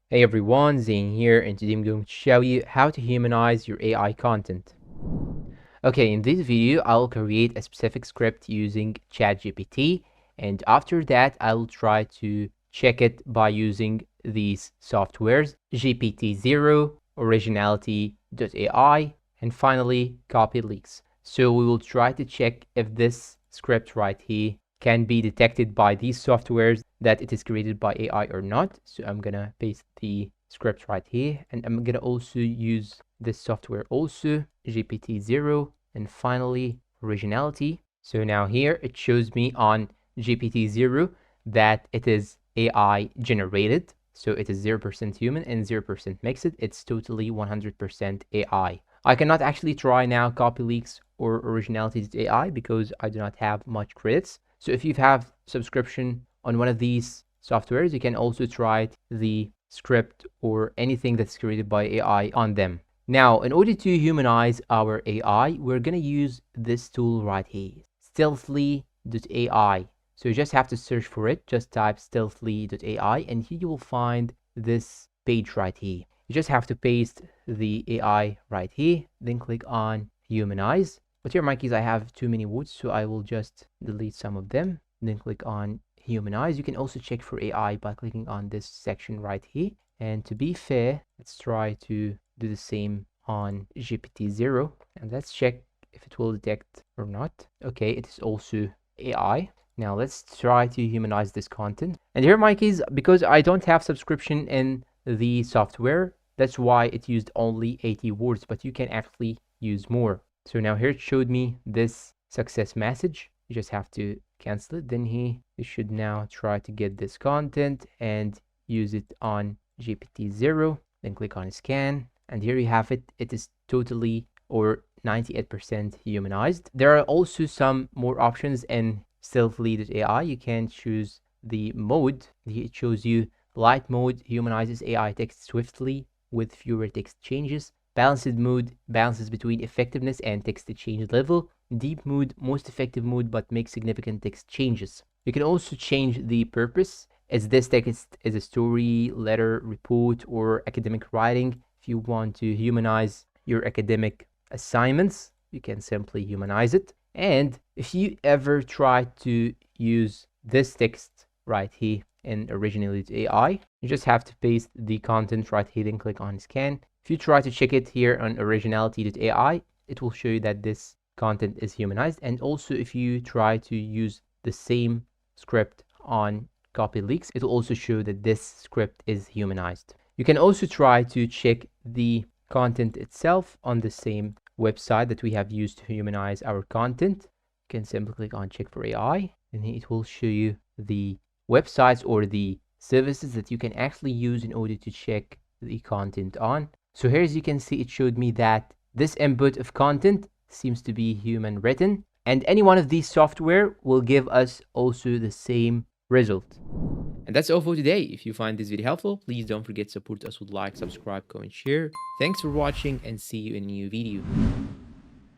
Hey everyone, Zane here, and today I'm going to show you how to humanize your AI content. Okay, in this video, I'll create a specific script using ChatGPT, and after that, I'll try to check it by using these softwares, GPT-0, Originality.ai, and finally, Copy Leaks. So we will try to check if this script right here can be detected by these softwares that it is created by AI or not. So I'm gonna paste the script right here, and I'm gonna also use this software also, GPT-0, and finally Originality. So now here it shows me on GPT-0 that it is AI generated. So it is 0% human and 0% mixed. It's totally 100% AI. I cannot actually try now Copy Leaks or Originality's AI because I do not have much credits. So if you have subscription on one of these softwares, you can also try the script or anything that's created by AI on them. Now, in order to humanize our AI, we're going to use this tool right here, stealthily.ai. So you just have to search for it, just type stealthily.ai, and here you will find this page right here. You just have to paste the AI right here, then click on humanize. But here, my keys, I have too many words, so I will just delete some of them, then click on humanize. You can also check for AI by clicking on this section right here. And to be fair, let's try to do the same on GPT-0, and let's check if it will detect or not. Okay, it is also AI. Now let's try to humanize this content. And here, my keys, because I don't have subscription in the software, that's why it used only 80 words, but you can actually use more. So now here it showed me this success message. You just have to cancel it. Then you should now try to get this content and use it on GPT-0. Then click on scan. And here you have it. It is totally or 98% humanized. There are also some more options in stealthily.ai. You can choose the mode. It shows you light mode humanizes AI text swiftly with fewer text changes. Balanced mode balances between effectiveness and text change level. Deep mode, most effective mode, but makes significant text changes. You can also change the purpose. Is this text is a story, letter, report, or academic writing? If you want to humanize your academic assignments, you can simply humanize it. And if you ever try to use this text right here in Originality.ai, you just have to paste the content right here and click on scan. If you try to check it here on Originality.ai, it will show you that this content is humanized. And also if you try to use the same script on Copy Leaks, it will also show that this script is humanized. You can also try to check the content itself on the same website that we have used to humanize our content. You can simply click on check for AI, and it will show you the websites or the services that you can actually use in order to check the content on. So here, as you can see, it showed me that this input of content seems to be human written, and any one of these software will give us also the same result. And that's all for today. If you find this video helpful, please don't forget to support us with like, subscribe, comment, share. Thanks for watching, and see you in a new video.